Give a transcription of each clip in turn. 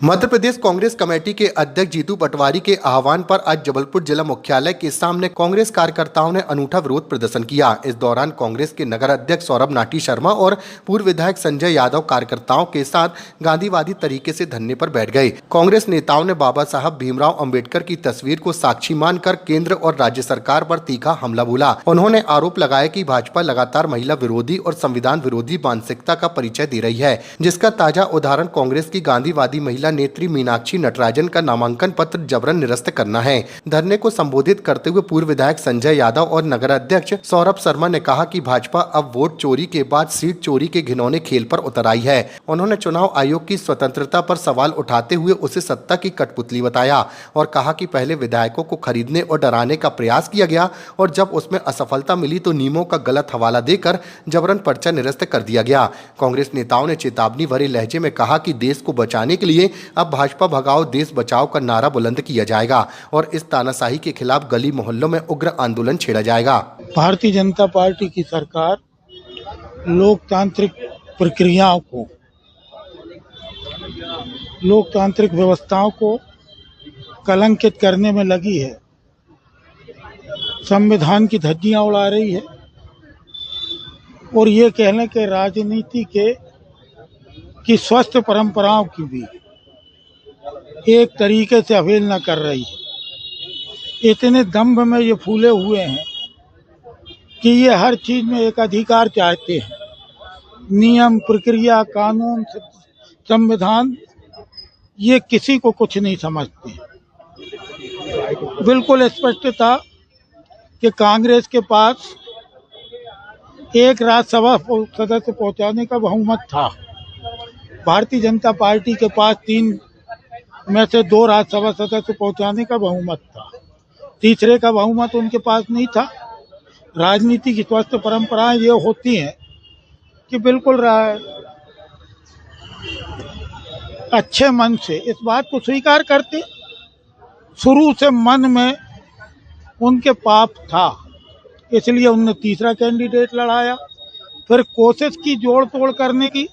Madhya Pradesh Congress committee के अध्यक्ष जीतू पटवारी के आह्वान पर आज जबलपुर जिला मुख्यालय के सामने कांग्रेस कार्यकर्ताओं ने अनूठा विरोध प्रदर्शन किया। इस दौरान कांग्रेस के नगर अध्यक्ष सौरभ नाटी शर्मा और पूर्व विधायक संजय यादव कार्यकर्ताओं के साथ गांधीवादी तरीके से धरने पर बैठ गए। कांग्रेस नेताओं ने बाबा साहब भीमराव अंबेडकर की तस्वीर को साक्षी मानकर केंद्र और राज्य सरकार पर तीखा हमला बोला। उन्होंने आरोप लगाया कि भाजपा लगातार महिला विरोधी और संविधान विरोधी मानसिकता का परिचय दे रही है, जिसका ताजा उदाहरण कांग्रेस की गांधीवादी महिला नेत्री मीनाक्षी नटराजन का नामांकन पत्र जबरन निरस्त करना है। धरने को संबोधित करते हुए पूर्व विधायक संजय यादव और नगर अध्यक्ष सौरभ शर्मा ने कहा कि भाजपा अब वोट चोरी के बाद सीट चोरी के घिनौने खेल पर उतर आई है। उन्होंने चुनाव आयोग की स्वतंत्रता पर सवाल उठाते हुए उसे सत्ता की कठपुतली बताया और कहा कि पहले विधायकों को खरीदने और डराने का प्रयास किया गया और जब उसमें असफलता मिली तो नियमों का गलत हवाला देकर जबरन पर्चा निरस्त कर दिया गया। कांग्रेस नेताओं ने चेतावनी भरे लहजे में कहा कि देश को बचाने के लिए अब भाजपा भगाओ देश बचाओ का नारा बुलंद किया जाएगा और इस तानाशाही के खिलाफ गली मोहल्लों में उग्र आंदोलन छेड़ा जाएगा। भारतीय जनता पार्टी की सरकार लोकतांत्रिक प्रक्रियाओं को, लोकतांत्रिक व्यवस्थाओं को कलंकित करने में लगी है, संविधान की धज्जियां उड़ा रही है और ये कहने के राजनीति की स्वस्थ परंपराओं की भी एक तरीके से अवहेलना कर रही है। इतने दंभ में ये फूले हुए हैं कि ये हर चीज में एक अधिकार चाहते हैं। नियम, प्रक्रिया, कानून, संविधान, ये किसी को कुछ नहीं समझते। बिल्कुल स्पष्ट था कि कांग्रेस के पास एक राज्यसभा सदस्य पहुंचाने का बहुमत था। भारतीय जनता पार्टी के पास 3 में से 2 राज्यसभा सदस्य पहुंचाने का बहुमत था, तीसरे का बहुमत उनके पास नहीं था। राजनीति की स्वस्थ परंपराएं ये होती हैं कि बिल्कुल अच्छे मन से इस बात को स्वीकार करते। शुरू से मन में उनके पाप था, इसलिए उन्होंने तीसरा कैंडिडेट लड़ाया। फिर कोशिश की जोड़ तोड़ करने की।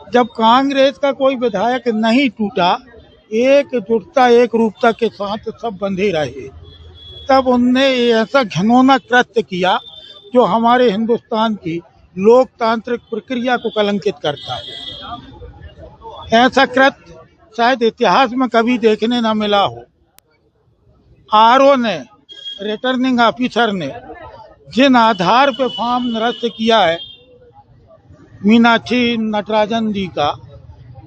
जब कांग्रेस का कोई विधायक नहीं टूटा, एकजुटता एक रूपता के साथ सब बंधे रहे, तब उनने ऐसा घिनौना कृत्य किया जो हमारे हिंदुस्तान की लोकतांत्रिक प्रक्रिया को कलंकित करता है। ऐसा कृत्य शायद इतिहास में कभी देखने न मिला हो। आरओ ने, रिटर्निंग ऑफिसर ने जिन आधार पे फॉर्म निरस्त किया है मीनाक्षी नटराजन जी का,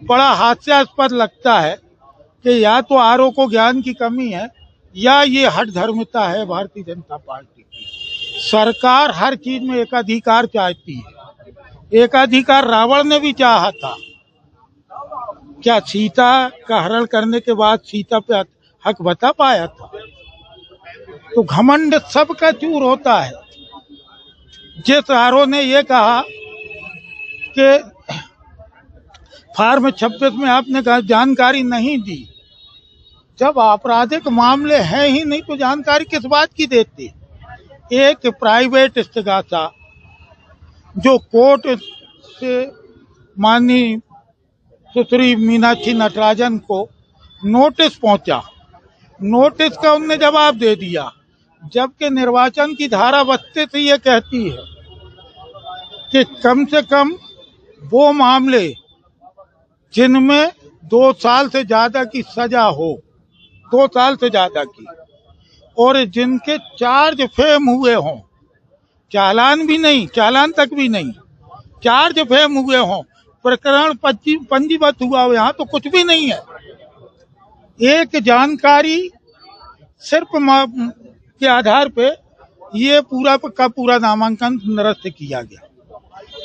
बड़ा हास्यास्पद लगता है कि या तो आरओ को ज्ञान की कमी है या ये हठधर्मिता है भारतीय जनता पार्टी की। सरकार हर चीज में एकाधिकार चाहती है। एकाधिकार रावण ने भी चाहा था। क्या सीता का हरण करने के बाद सीता पे हक बता पाया था? तो घमंड सबका चूर होता है। जिस आरओ ने ये कहा कि फॉर्म 26 में आपने जानकारी नहीं दी, जब आपराधिक मामले हैं ही नहीं तो जानकारी किस बात की देती? एक प्राइवेट इस्तिगासा जो कोर्ट से माननीय सुश्री मीनाक्षी नटराजन को नोटिस पहुंचा, नोटिस का उनने जवाब दे दिया, जबकि निर्वाचन की धारा 32 ये कहती है कि कम से कम वो मामले जिनमें 2 साल से ज्यादा की सजा हो, 2 साल से ज्यादा की, और जिनके चार्ज फेम हुए हों, चालान भी नहीं, चालान तक भी नहीं, चार्ज फेम हुए हों, प्रकरण पंजीबद्ध हुआ हो, यहाँ तो कुछ भी नहीं है। एक जानकारी सिर्फ के आधार पे ये पूरा का पूरा नामांकन निरस्त किया गया।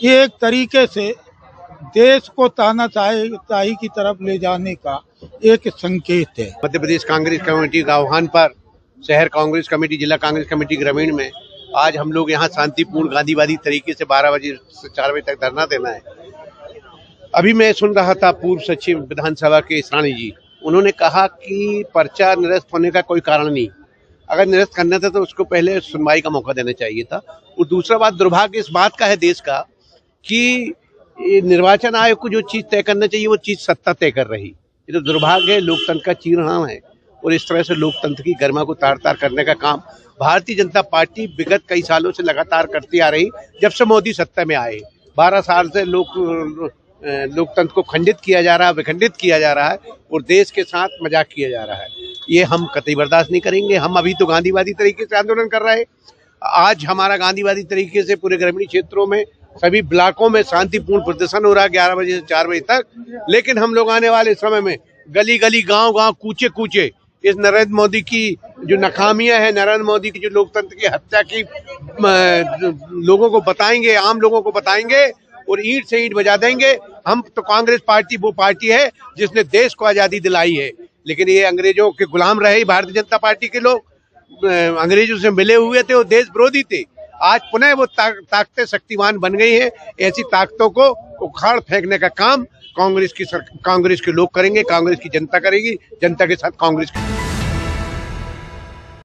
ये एक तरीके से देश को तानाशाही की तरफ ले जाने का एक संकेत है। मध्य प्रदेश कांग्रेस कमेटी का आह्वान पर शहर कांग्रेस कमेटी, जिला कांग्रेस कमेटी ग्रामीण में आज हम लोग यहाँ शांतिपूर्ण गांधीवादी तरीके से 12 बजे से 4 बजे तक धरना देना है। अभी मैं सुन रहा था पूर्व सचिव विधानसभा के इसरानी जी, उन्होंने कहा कि पर्चा निरस्त होने का कोई कारण नहीं, अगर निरस्त करना था तो उसको पहले सुनवाई का मौका देना चाहिए था। और दूसरा बात, दुर्भाग्य इस बात का है देश का कि निर्वाचन आयोग को जो चीज तय करना चाहिए वो चीज सत्ता तय कर रही। ये तो दुर्भाग्य है, लोकतंत्र का चीरहरण है। और इस तरह से लोकतंत्र की गरिमा को तार तार करने का काम भारतीय जनता पार्टी विगत कई सालों से लगातार करती आ रही। जब से मोदी सत्ता में आए 12 साल से लोकतंत्र को खंडित किया जा रहा है, विखंडित किया जा रहा है और देश के साथ मजाक किया जा रहा है। ये हम कतई बर्दाश्त नहीं करेंगे। हम अभी तो गांधीवादी तरीके से आंदोलन कर रहे हैं। आज हमारा गांधीवादी तरीके से पूरे ग्रामीण क्षेत्रों में सभी ब्लॉकों में शांतिपूर्ण प्रदर्शन हो रहा है 11 बजे से 4 बजे तक। लेकिन हम लोग आने वाले समय में गली गली, गांव गांव, कूचे कूचे इस नरेंद्र मोदी की जो नाकामियां है, नरेंद्र मोदी की जो लोकतंत्र की हत्या की लोगों को बताएंगे, आम लोगों को बताएंगे और ईंट से ईंट बजा देंगे। हम तो कांग्रेस पार्टी वो पार्टी है जिसने देश को आजादी दिलाई है। लेकिन ये अंग्रेजों के गुलाम रहे भारतीय जनता पार्टी के लोग, अंग्रेजों से मिले हुए थे, वो देश विरोधी थे। आज पुनः वो ताकतें शक्तिमान बन गई हैं। ऐसी ताकतों को उखाड़ फेंकने का काम कांग्रेस के लोग करेंगे, कांग्रेस की जनता करेगी, जनता के साथ कांग्रेस की